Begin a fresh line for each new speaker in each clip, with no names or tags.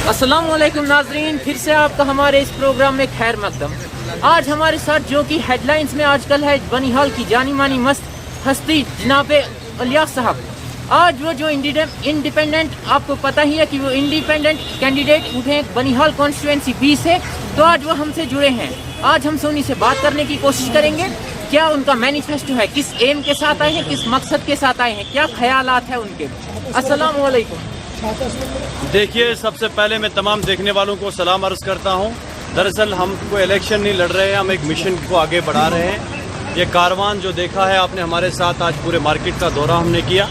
السلام علیکم ناظرین، پھر سے آپ کا ہمارے اس پروگرام میں خیر مقدم۔ آج ہمارے ساتھ جو کہ ہیڈ لائنز میں آج کل ہے بنیہال کی جانی مانی مست ہستی جناب الیاس صاحب۔ آج وہ جو انڈیپینڈنٹ، آپ کو پتہ ہی ہے کہ وہ انڈیپینڈنٹ کینڈیڈیٹ اٹھے بنیہال کانسٹیچوئنسی 20 سے، تو آج وہ ہم سے جڑے ہیں۔ آج ہم سے انہیں سے بات کرنے کی کوشش کریں گے، کیا ان کا مینیفیسٹو ہے، کس ایم کے ساتھ آئے ہیں، کس مقصد کے ساتھ آئے ہیں، کیا خیالات ہیں ان کے۔ السلام علیکم۔
دیکھیے، سب سے پہلے میں تمام دیکھنے والوں کو سلام عرض کرتا ہوں۔ دراصل ہم کوئی الیکشن نہیں لڑ رہے ہیں، ہم ایک مشن کو آگے بڑھا رہے ہیں۔ یہ کاروان جو دیکھا ہے آپ نے ہمارے ساتھ، آج پورے مارکیٹ کا دورہ ہم نے کیا،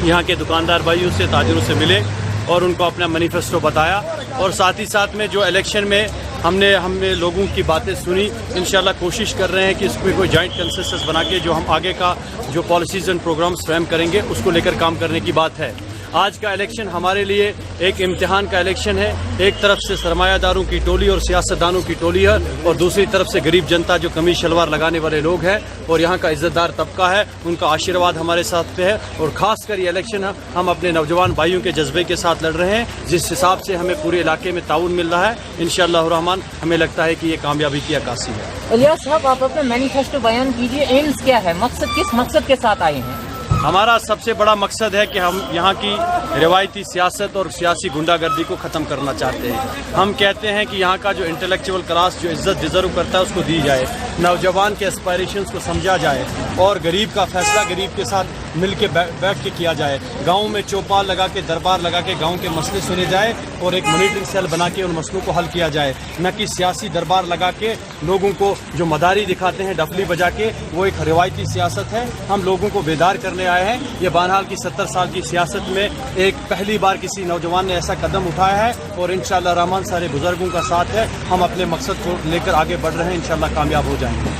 یہاں کے دکاندار بھائیوں سے، تاجروں سے ملے اور ان کو اپنا مینیفیسٹو بتایا، اور ساتھ ہی ساتھ میں جو الیکشن میں ہم نے لوگوں کی باتیں سنی۔ انشاءاللہ کوشش کر رہے ہیں کہ اس میں کوئی جوائنٹ کنسنسس بنا کے جو ہم آگے کا جو پالیسیز اینڈ پروگرامز فریم کریں گے اس کو لے کر کام کرنے کی بات ہے۔ آج کا الیکشن ہمارے لیے ایک امتحان کا الیکشن ہے۔ ایک طرف سے سرمایہ داروں کی ٹولی اور سیاستدانوں کی ٹولی ہے، اور دوسری طرف سے غریب جنتا جو قمیض شلوار لگانے والے لوگ ہیں اور یہاں کا عزت دار طبقہ ہے، ان کا آشیرواد ہمارے ساتھ پہ ہے۔ اور خاص کر یہ الیکشن ہم اپنے نوجوان بھائیوں کے جذبے کے ساتھ لڑ رہے ہیں، جس حساب سے ہمیں پورے علاقے میں تعاون مل رہا ہے۔ انشاءاللہ الرحمن ہمیں لگتا ہے کہ یہ کامیابی کی عکاسی ہے۔
الیاس صاحب، آپ اپنا مینیفیسٹو بیان کیجیے، ایمز کیا ہے، مقصد کس مقصد کے ساتھ آئے ہیں؟
ہمارا سب سے بڑا مقصد ہے کہ ہم یہاں کی روایتی سیاست اور سیاسی گنڈا گردی کو ختم کرنا چاہتے ہیں۔ ہم کہتے ہیں کہ یہاں کا جو انٹلیکچوئل کلاس جو عزت ڈیزرو کرتا ہے اس کو دی جائے، نوجوان کے اسپائریشنز کو سمجھا جائے، اور غریب کا فیصلہ غریب کے ساتھ مل کے بیٹھ کے کیا جائے۔ گاؤں میں چوپال لگا کے، دربار لگا کے گاؤں کے مسئلے سنے جائے، اور ایک مانیٹرنگ سیل بنا کے ان مسئلوں کو حل کیا جائے، نہ کہ سیاسی دربار لگا کے لوگوں کو جو مداری دکھاتے ہیں ڈفلی بجا کے، وہ ایک روایتی سیاست ہے۔ ہم لوگوں کو بیدار کرنے آئے ہیں۔ یہ بہرحال کی 70 سال کی سیاست میں ایک پہلی بار کسی نوجوان نے ایسا قدم اٹھایا ہے، اور انشاءاللہ الرحمن سارے بزرگوں کا ساتھ ہے۔ ہم اپنے مقصد کو لے کر آگے بڑھ رہے ہیں، انشاءاللہ کامیاب ہو جائیں گے۔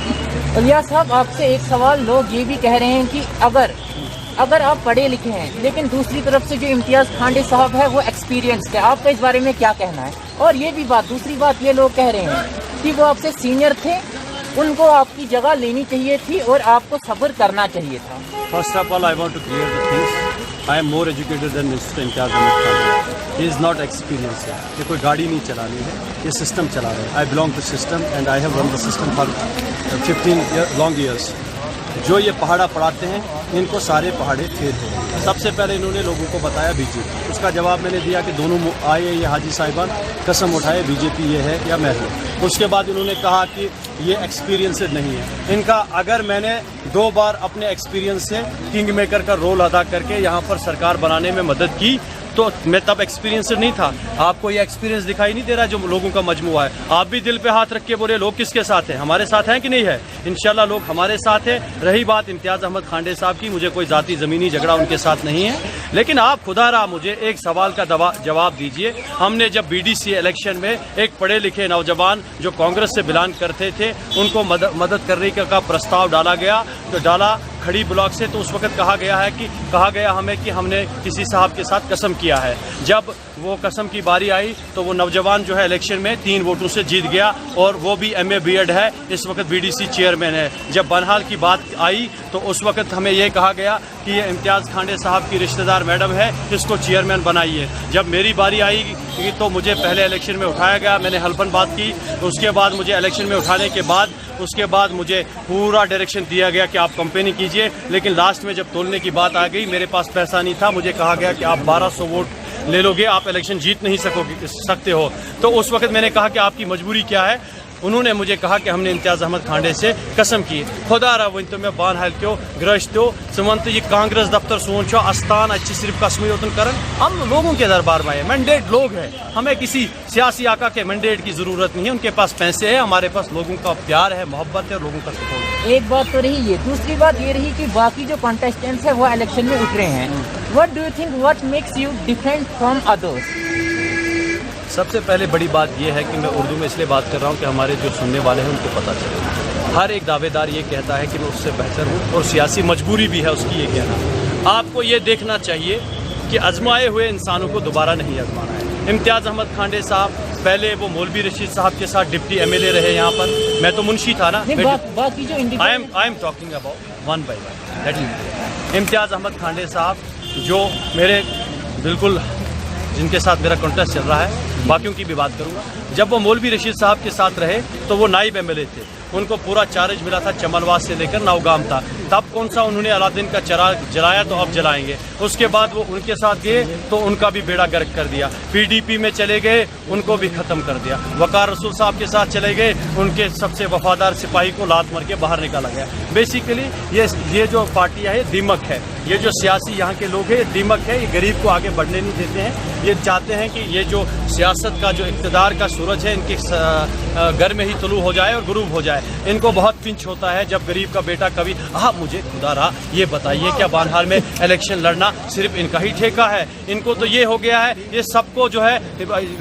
الیاس صاحب، آپ سے ایک سوال، لوگ یہ بھی کہہ رہے ہیں کہ اگر آپ پڑھے لکھے ہیں، لیکن دوسری طرف سے جو امتیاز کھانڈے صاحب ہے وہ ایکسپیرینسڈ ہے، آپ کا اس بارے میں کیا کہنا ہے؟ اور یہ بھی دوسری بات یہ لوگ کہہ رہے ہیں کہ وہ آپ سے سینئر تھے، ان کو آپ کی جگہ لینی چاہیے تھی اور آپ کو صبر کرنا چاہیے تھا۔
First of all, I want to clear the things. I am more educated than Mr. Imtiaz Ahmed Khan. He is not experienced. یہ کوئی گاڑی نہیں چلانی ہے، یہ سسٹم چلا رہے ہیں۔ I belong to system and I have run the system for 15 long years. جو یہ پہاڑا پڑھاتے ہیں ان کو سارے پہاڑے کھیت ہیں۔ سب سے پہلے انہوں نے لوگوں کو بتایا بی جے پی، اس کا جواب میں نے دیا کہ دونوں آئے یہ حاجی صاحبان قسم اٹھائے بی جے پی یہ ہے یا میں ہوں۔ اس کے بعد انہوں نے کہا کہ یہ ایکسپیرینسڈ نہیں ہے ان کا۔ اگر میں نے 2 بار اپنے ایکسپیرینس سے کنگ میکر کا رول ادا کر کے یہاں پر سرکار بنانے میں مدد کی تو میں تب ایکسپیرینسڈ نہیں تھا۔ آپ کو یہ ایکسپیرینس دکھائی نہیں دے رہا جو لوگوں کا مجموعہ ہے؟ آپ بھی دل پہ ہاتھ رکھ کے بولے لوگ کس کے ساتھ ہیں، ہمارے ساتھ ہیں کہ نہیں ہے؟ انشاءاللہ لوگ ہمارے ساتھ ہیں۔ رہی بات امتیاز احمد کھانڈے صاحب کی، مجھے کوئی ذاتی زمینی جھگڑا ان کے ساتھ نہیں ہے، لیکن آپ خدا را مجھے ایک سوال کا جواب دیجئے۔ ہم نے جب بی ڈی سی الیکشن میں ایک پڑھے لکھے نوجوان جو کانگریس سے بلانگ کرتے تھے ان کو مدد کرنے کا پرستاؤ ڈالا گیا، تو ڈالا کھڑی بلاک سے، تو اس وقت کہا گیا ہمیں کہ ہم نے کسی صاحب کے ساتھ قسم کیا ہے۔ جب وہ قسم کی باری آئی تو وہ نوجوان جو ہے الیکشن میں 3 ووٹوں سے جیت گیا، اور وہ بھی ایم اے بی ایڈ ہے، اس وقت بی ڈی سی چیئرمین ہے۔ جب بہرحال کی بات آئی تو اس وقت ہمیں یہ کہا گیا کہ یہ امتیاز کھانڈے صاحب کی رشتہ دار میڈم ہے، اس کو چیئرمین بنائیے۔ جب میری باری آئی تو مجھے پہلے الیکشن میں اٹھایا گیا، میں نے حلفاً بات کی، اس کے بعد مجھے الیکشن میں اٹھانے کے بعد مجھے پورا ڈائریکشن دیا گیا کہ آپ کمپیننگ کیجئے، لیکن لاسٹ میں جب تولنے کی بات آ گئی میرے پاس پیسہ نہیں تھا، مجھے کہا گیا کہ آپ 1200 ووٹ لے لو گے، آپ الیکشن جیت نہیں سکتے ہو۔ تو اس وقت میں نے کہا کہ آپ کی مجبوری کیا ہے؟ انہوں نے مجھے کہا کہ ہم نے امتیاز احمد کھانڈے سے قسم کی۔ خدا را ون تو میں بان حل کیو گرشتو سمنت یہ کانگریس دفتر سون چھو استان اچھی صرف قسمی ہوتن کرن۔ ہم لوگوں کے دربار میں ہیں، مینڈیٹ لوگ ہیں، ہمیں کسی سیاسی آقا کے مینڈیٹ کی ضرورت نہیں ہے۔ ان کے پاس پیسے ہیں، ہمارے پاس لوگوں کا پیار ہے، محبت ہے، لوگوں کا سپورٹ ہے۔
ایک بات تو رہی یہ، دوسری بات یہ رہی کہ باقی جو کانٹیسٹنٹس ہیں وہ الیکشن میں اترے ہیں۔ What do you think what makes you different from others؟
سب سے پہلے بڑی بات یہ ہے کہ میں اردو میں اس لیے بات کر رہا ہوں کہ ہمارے جو سننے والے ہیں ان کو پتہ چلے۔ ہر ایک دعوے دار یہ کہتا ہے کہ میں اس سے بہتر ہوں، اور سیاسی مجبوری بھی ہے اس کی یہ کہنا۔ آپ کو یہ دیکھنا چاہیے کہ آزمائے ہوئے انسانوں کو دوبارہ نہیں آزمانا ہے۔ امتیاز احمد کھانڈے صاحب پہلے وہ مولوی رشید صاحب کے ساتھ ڈپٹی ایم ایل اے رہے یہاں پر، میں تو منشی تھا نا۔
باقی جو
I am talking about one by one. امتیاز احمد کھانڈے صاحب جو میرے بالکل जिनके साथ मेरा कॉन्टेस्ट चल रहा है, बाकियों की भी बात करूँगा। जब वो मौलवी रशीद साहब के साथ रहे तो वो नाइब एमएलए थे, उनको पूरा चार्ज मिला था चमनवास से लेकर नौगाम था। तब कौन सा उन्होंने अलादीन का चिराग जलाया, तो अब जलाएंगे। उसके बाद वो उनके साथ गए तो उनका भी बेड़ा गर्क कर दिया। पीडीपी में चले गए, उनको भी ख़त्म कर दिया। वकार रसूल साहब के साथ चले गए, उनके सबसे वफादार सिपाही को लात मार के बाहर निकाला गया। बेसिकली ये जो पार्टियाँ है दीमक है, ये जो सियासी यहाँ के लोग हैं दीमक है, ये गरीब को आगे बढ़ने नहीं देते हैं। ये चाहते हैं कि ये जो सियासत का जो इक़्तिदार का सूरज है इनके घर में ही तुलू हो जाए और गुरूब हो जाए। इनको बहुत पिंच होता है जब गरीब का बेटा कभी मुझे खुदा रहा ये बताइए क्या बानहाल में इलेक्शन लड़ना सिर्फ इनका ही ठेका है? इनको तो ये हो गया है, ये सबको जो है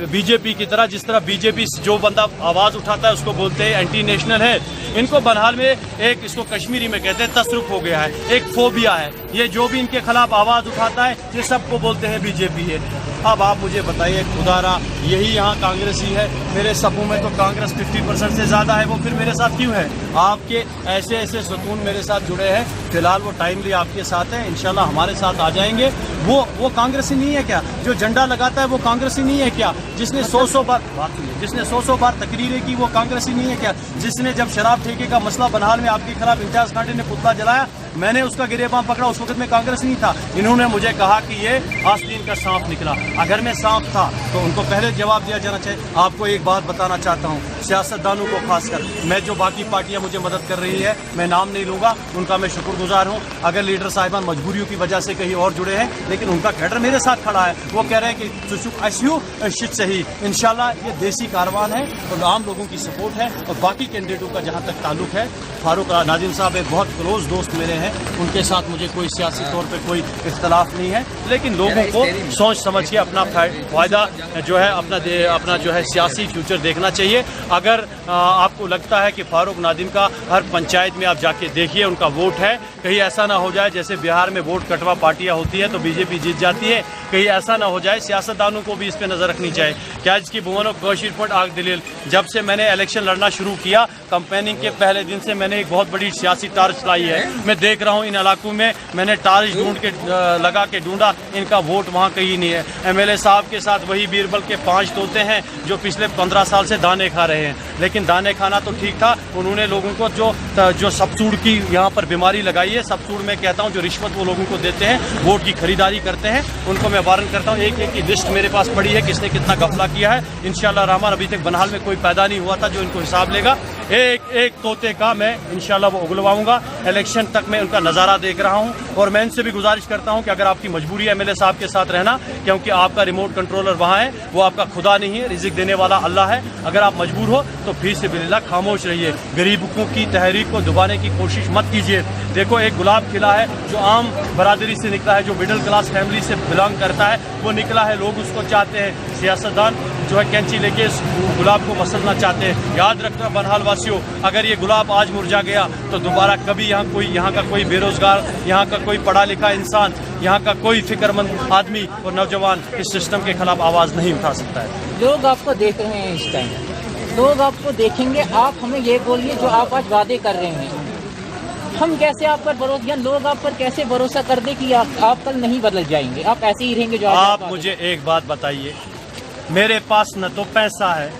बीजेपी की तरह, जिस तरह बीजेपी जो बंदा आवाज़ उठाता है उसको बोलते हैं एंटी नेशनल है। इनको बनहाल में एक, इसको कश्मीरी में कहते हैं, तसरुफ हो गया है, एक फोबिया है। ये जो भी इनके खिलाफ आवाज़ उठाता है ये सबको बोलते हैं बीजेपी है। अब आप मुझे बताइए खुदारा, यही यहाँ कांग्रेसी है, मेरे समूह में तो कांग्रेस 50% से ज़्यादा है, वो फिर मेरे साथ क्यों है? आपके ऐसे ऐसे सतून मेरे साथ जुड़े हैं, फिलहाल वो टाइमली आपके साथ है, इंशाल्लाह हमारे साथ आ जाएंगे। वो कांग्रेसी नहीं है क्या? जो झंडा लगाता है वो कांग्रेसी नहीं है क्या? जिसने 100 बार बात हुई, जिसने 100 बार तकरीरें की वो कांग्रेसी नहीं है क्या? जिसने जब शराब ठेके का मसला बनहाल में आपके खिलाफ इंजाज खांडे ने पुतला जलाया, मैंने उसका गिरेबान पकड़ा, उस वक्त में कांग्रेस नहीं था। इन्होंने मुझे कहा कि ये आस्तीन का सांप निकला। अगर मैं सांप था तो उनको पहले जवाब दिया जाना चाहिए। आपको एक बात बताना चाहता हूँ, सियासतदानों को खासकर, मैं जो बाकी पार्टियां मुझे मदद कर रही है, मैं नाम नहीं लूँगा, उनका मैं शुक्रगुजार हूँ। अगर लीडर साहिबान मजबूरियों की वजह से कहीं और जुड़े हैं, लेकिन उनका कैडर मेरे साथ खड़ा है, वो कह रहे हैं कि सही। इंशाल्लाह ये देसी कारवान है और आम लोगों की सपोर्ट है। और बाकी कैंडिडेटों का जहाँ तक ताल्लुक है, फारूक नादिम साहब एक बहुत क्लोज दोस्त मेरे हैं, उनके साथ मुझे कोई सियासी तौर पे कोई इख्तलाफ नहीं है, लेकिन लोगों को सोच समझ के अपना फ़ायदा जो है अपना जो है सियासी फ्यूचर देखना चाहिए। अगर आपको लगता है कि फारूक नादिम का हर पंचायत में आप जाके देखिए उनका वोट है, कहीं ऐसा ना हो जाए जैसे बिहार में वोट कटवा पार्टियां होती है तो बीजेपी जीत जाती है, कहीं ऐसा ना हो जाए। सियासतदानों को भी इस पर नज़र रखनी चाहिए। क्या इसकी बुमनो कोशिश पट आग दलील, जब से मैंने इलेक्शन लड़ना शुरू किया, कंपेनिंग के पहले दिन से मैंने एक बहुत बड़ी सियासी टार्च लाई है। मैं देख रहा हूँ इन इलाकों में, मैंने टार्च लगा के ढूंढा, इनका वोट वहाँ कहीं नहीं है। एमएलए साहब के साथ वही बीरबल के 5 तोते हैं जो पिछले 15 साल से दाने खा रहे हैं, लेकिन दाने खाना तो ठीक था, उन्होंने लोगों को जो सबसूड़ की यहाँ पर बीमारी लगाई है, सबसूड़ मैं कहता हूँ जो रिश्वत वो लोगों को देते हैं, वोट की खरीदारी करते हैं, उनको मैं वारन करता हूँ। एक की लिस्ट मेरे पास पड़ी है किसने कितना गफला किया है। इंशाल्लाह रहमान अभी तक बनहाल में कोई पैदा नहीं हुआ था जो इनको हिसाब लेगा। एक तोते का मैं इंशाल्लाह वो उगलवाऊंगा। इलेक्शन तक मैं उनका नज़ारा देख रहा हूं और मैं इनसे भी गुजारिश करता हूं कि अगर आपकी मजबूरी है एमएलए साहब के साथ रहना, क्योंकि आपका रिमोट कंट्रोलर वहां है, वो आपका खुदा नहीं है, रिज़िक देने वाला अल्लाह है। अगर आप मजबूर हो तो फी से बिल्लाह खामोश रहिए, गरीबों की तहरीक को दबाने की कोशिश मत कीजिए। देखो एक गुलाब खिला है जो आम बरादरी से निकला है, जो मिडिल क्लास फैमिली से बिलोंग करता है, वो निकला है, लोग उसको चाहते हैं। सियासतदान जो है कैंची लेके इस गुलाब को मसलना चाहते हैं। याद रखना बनहाल वासियों, अगर ये गुलाब आज मुरझा गया तो दोबारा कभी यहाँ का कोई बेरोजगार, यहाँ का कोई पढ़ा लिखा इंसान, यहाँ का कोई फिक्रमंद आदमी और नौजवान इस सिस्टम के खिलाफ आवाज़ नहीं उठा सकता है।
लोग आपको देख रहे हैं इस टाइम, लोग आपको देखेंगे, आप हमें ये बोलिए जो आप आज वादे कर रहे हैं, हम कैसे आप पर भरोसा, या लोग आप पर कैसे भरोसा कर दे कि आप कल नहीं बदल जाएंगे, आप ऐसे ही रहेंगे जो
आप मुझे एक बात बताइए, मेरे पास न तो पैसा है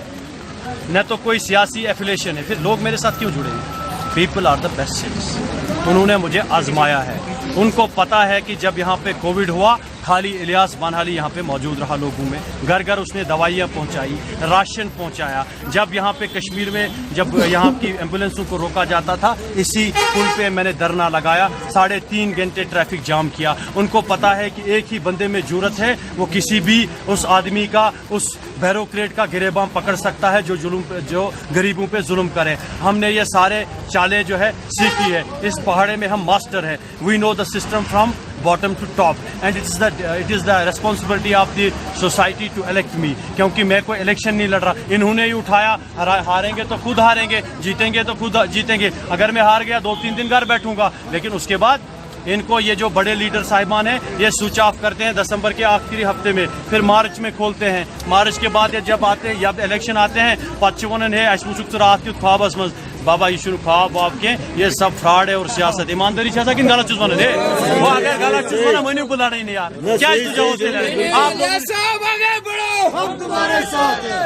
न तो कोई सियासी एफिलेशन है, फिर लोग मेरे साथ क्यों जुड़े हैं? People are the best sales. उन्होंने मुझे आजमाया है, उनको पता है कि जब यहाँ पे कोविड हुआ खाली इलियास बानहाली यहाँ पे मौजूद रहा, लोगों में घर घर उसने दवाइयाँ पहुँचाई, राशन पहुँचाया। जब यहाँ पे कश्मीर में जब यहाँ की एम्बुलेंसों को रोका जाता था, इसी पुल पे मैंने धरना लगाया, 3.5 घंटे ट्रैफिक जाम किया। उनको पता है कि एक ही बंदे में जरूरत है, वो किसी भी उस आदमी का, उस ब्यूरोक्रेट का गिरेबान पकड़ सकता है जो गरीबों पे जुल्म करे। हमने ये सारे चालें जो है सीखी है, इस पहाड़े में हम मास्टर हैं। We know the system from bottom to top and it is the responsibility of the society to elect me, क्योंकि मैं कोई इलेक्शन नहीं लड़ रहा, इन्होंने ही उठाया। हारेंगे तो खुद हारेंगे, जीतेंगे तो खुद जीतेंगे। अगर मैं हार गया 2-3 दिन घर बैठूंगा, लेकिन उसके बाद इनको ये जो बड़े लीडर साहिबान हैं ये स्विच ऑफ करते हैं दिसंबर के आखिरी हफ्ते में, फिर मार्च में खोलते हैं। मार्च के बाद जब आते हैं, जब इलेक्शन आते हैं, 55 है अशमुसुक रात की ख्वाबस मज बाबा ये शुरू ख्वाब वाब के ये सब फ्रॉड है और सियासत ईमानदारी चाहता कि गलत चीज बने दे वो अगर गलत चीज बना मैंने बुला नहीं यार क्या तुझे होते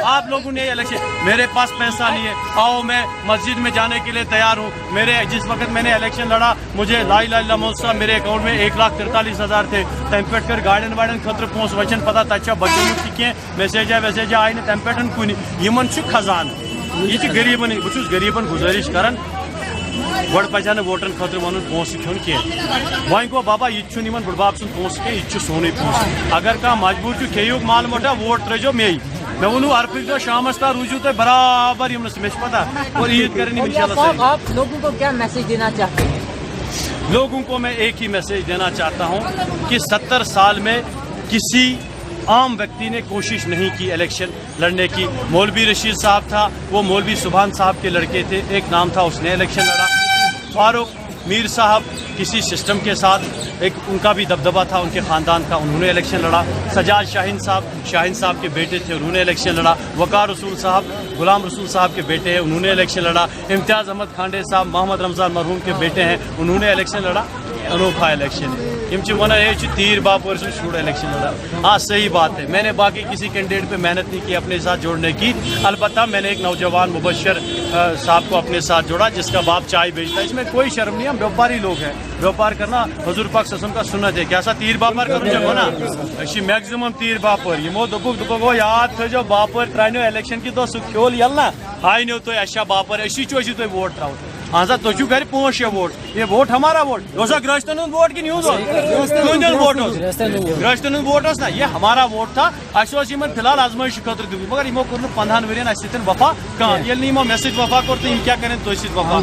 आप लोगों ने इलेक्शन मेरे पास पैसा नहीं है आओ मैं मस्जिद में जाने के लिए तैयार हूँ मेरे जिस वक्त मैंने इलेक्शन लड़ा मुझे ला इलाहा इल्लल्लाह मेरे अकाउंट में 1,43,000 थे तंपेटकर गार्डन वार्डन खतर पोस वचन पता तथा बच्चों की मैसेज आई ना तंपेटन कुन यमन खजान ये गरीबन बहुत गरीबन गुजारिश करान गड पजा वोटन खतर वन पोस खेन कह वह गो बाबा ये बुढ़बाब सुन पोस कह यह सोन पोस अगर कह मजबूर खेयू माल मोटा वोट त्रो मे मैं वो अर्पित दो शाम तक रूजू तो बराबर यम मे पता और ईद करें
आप लोगों को क्या मैसेज देना चाहते हैं?
लोगों को मैं एक ही मैसेज देना चाहता हूं कि 70 साल में किसी आम व्यक्ति ने कोशिश नहीं की इलेक्शन लड़ने की। मौलवी रशीद साहब था, वो मौलवी सुभान साहब के लड़के थे, एक नाम था, उसने इलेक्शन लड़ा। फारूक मीर साहब किसी सिस्टम के साथ एक उनका भी दबदबा था उनके ख़ानदान का, उन्होंने इलेक्शन लड़ा। सजाद शाहीन साहब के बेटे थे, उन्होंने इलेक्शन लड़ा। वकार रसूल साहब गुलाम रसूल साहब के बेटे हैं, उन्होंने इलेक्शन लड़ा। इम्तियाज़ अहमद खांडे साहब मोहम्मद रमज़ान मरहूम के बेटे हैं, उन्होंने इलेक्शन लड़ा। अनोखा इलेक्शन वन तीर बापर से शुड़ इलेक्शन लड़ा। हाँ सही बात है, मैंने बाकी किसी कैंडिडेट पे मेहनत नहीं की अपने साथ जोड़ने की। अलबत्ता मैंने एक नौजवान मुबशर साहब को अपने साथ जोड़ा जिसका बाप चाय बेचता है। इसमें कोई शर्म नहीं, हम व्यापारी लोग हैं, व्यापार करना हुजूर पाक सल्लल्लाहु अलैहि वसल्लम का सुन्नत है। क्या सा तीर बापर करो ना अशी मैक्सिमम तीर बापर यमो दुपो याद थो बापर त्रानो इलेक्शन की दो सुख्योल यल ना आई नो तो अच्छा बापर अशी चो तो वोट त्राव हाँ सर तुझु घर 5-6 वोट, ये वोट हमारा वोट ग्रस्तन वोट कि न्यूज वोट ग्रस्तन वोट ना ये हमारा वोट था। अन फिलहाल आजमाइश खतर दी मगर यमो कोर 15 वन वफा कह ये मैसेज वफा कर तो क्या करें तो वफा।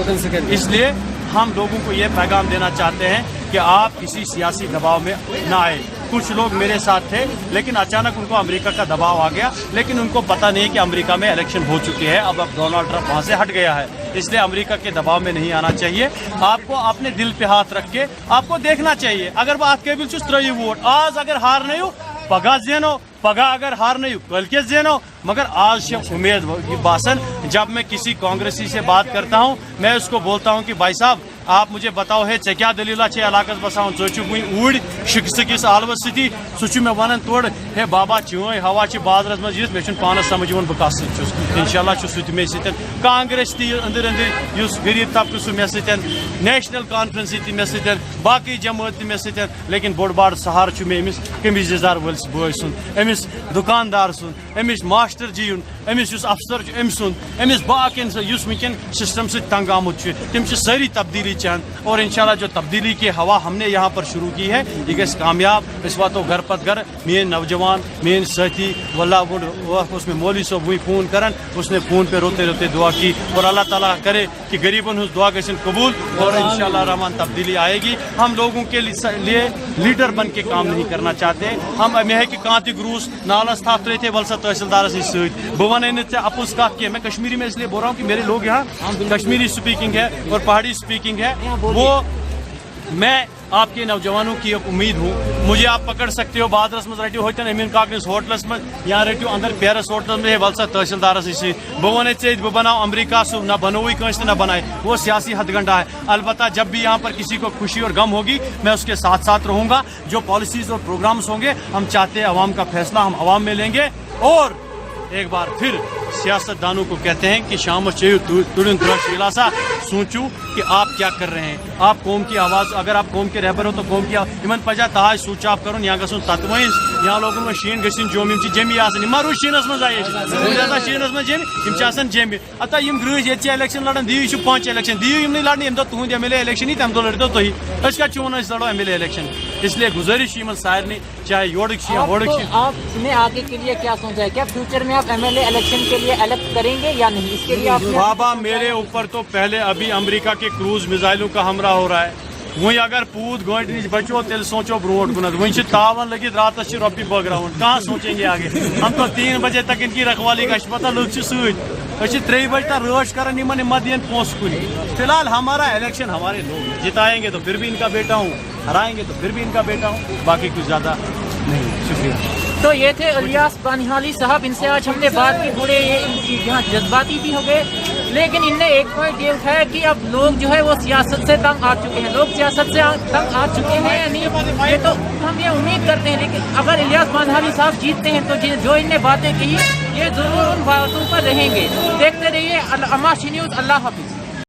इसलिए हम लोगों को ये पैगाम देना चाहते हैं कि आप किसी सियासी दबाव में ना आए। कुछ लोग मेरे साथ थे लेकिन अचानक उनको अमेरिका का दबाव आ गया, लेकिन उनको पता नहीं कि अमेरिका में इलेक्शन हो चुकी है, अब डोनाल्ड ट्रंप वहाँ से हट गया है, इसलिए अमेरिका के दबाव में नहीं आना चाहिए। आपको अपने दिल पे हाथ रख के आपको देखना चाहिए अगर बात के बिल्कुल त्रयी वोट आज अगर हार नहीं हो पगा जेनो पगा अगर हार नहीं हो कल के जेनो मगर आज से उम्मीद बासन जब मैं किसी कांग्रेसी से बात करता हूँ मैं उसको बोलता हूँ कि भाई साहब आप मुझे बताओ है चे क्या दलीला चे इलाकस बसान चो ऊड़ शिकस आलवस सी सह मे वन तोड़ है बाबा चोय हवा बाजरस मज मे पानस समझ बह कस इंशाल्लाह सह मे कांग्रेस अंदर अंदर गरीब तबक सह मे नेशनल कॉन्फ्रेंस मे बाकी जमात मे लेकिन बोड़ बाड़ सहार मे अमिस कमीज जजार वलिस बॉय सुन अमिस दुकानदार सुन अमिस मास्टर जी अमिस अफसर अमिस बाकी वनकन सिस्टम से तंग आमुत तम सारी तब्दीली चाहन और इंशाल्लाह जो तब्दीली की हवा हमने यहाँ पर शुरू की है ये गस कामयाब। इस वातो घर पत घर मेन नौजवान मेन साथी वल्ला उसमें मौलवी साहब वही फ़ोन करन उसने फ़ोन पे रोते रोते दुआ की और अल्लाह ताला करे कि गरीबन हुस दुआ गसन कबूल और इंशाल्लाह रहमान तब्दीली आएगी। हम लोगों के लिए लीडर बन के काम नहीं करना चाहते। हम मे कि कांति ग्रूस नालस था थे वलसा तहसीलदार बह वन अपुस कत कि मैं कश्मीरी में इसलिए बोल रहा हूँ कि मेरे लोग यहाँ कश्मीरी स्पीकिंग है और पहाड़ी स्पीकिंग है, वो मैं आपके नौजवानों की एक उम्मीद हूँ। मुझे आप पकड़ सकते हो बादरस मज रटो होतन अमीन कागनिस होटलस में या रटो अंदर पेरस होटल में वलसा तहसीलदार बह वन बह बनाओ अमरीका सु न बनोई कंस न बनाए, वो सियासी हथगंडा है। अलबत्ता जब भी यहाँ पर किसी को खुशी और गम होगी मैं उसके साथ साथ रहूँगा। जो पॉलिसीज और प्रोग्राम्स होंगे हम चाहते हैं अवाम का फैसला हम अवाम में लेंगे। और एक बार फिर सियासतदानों को कहते हैं कि शाम तुड़न तुरसा सोचूं कि आप क्या कर रहे हैं। आप कौम की आवाज़ अगर आप कौम के रहबर हो तो कौम की इन पजा तहाज सूच आप कर यहाँ गो तत्वस यहाँ लोगों में शीन गम जमी रू शीनस मज आए शीनस मज जमी जमी अत ग्रज ये इलेक्शन लड़न दिव 5 इलेक्शन दिव नहीं लड़ने यम तुंद एम एल ए इलेक्शन ही तम दो लड़ो तुम वन लड़ो एम एल ए इलेक्शन। इसलिए गुजारिश सारे चाहे
आपने आगे के लिए क्या सोचा है? क्या फ्यूचर में आप एमएलए इलेक्शन के लिए इलेक्ट करेंगे या नहीं? इसके लिए आप
बाबा मेरे ऊपर तो पहले अभी अमेरिका के क्रूज मिसाइलों का हमला हो रहा है। वही अगर पूत गोट नश बचो तेल सोचो ब्रोट कुन वही तावन लगे रात रोपी बगराउंड कहाँ सोचेंगे आगे। हम तो 3 बजे तक इनकी रखवाली का पता लोग सही 3 बजे तक रोश कर दिन पोस कुन। फिलहाल हमारा इलेक्शन हमारे लोग जिताएंगे तो फिर भी इनका बेटा हूँ, हराएंगे तो फिर भी इनका बेटा हूँ, बाकी कुछ ज़्यादा नहीं। शुक्रिया।
तो ये थे इलियास बानिहाली साहब, इनसे आज हमने बात की। थोड़े ये यहाँ जज्बाती भी हो गए لیکن ان نے ایک پوائنٹ یہ اٹھایا کہ اب لوگ جو ہے وہ سیاست سے تنگ آ چکے ہیں. لوگ سیاست سے تنگ آ چکے ہیں یا نہیں, یہ تو ہم یہ امید کرتے ہیں. لیکن اگر الیاس مذہبی صاحب جیتتے ہیں تو جو ان نے باتیں کہی یہ ضرور ان باتوں پر رہیں گے. دیکھتے رہیے اماشی نیوز. اللہ حافظ.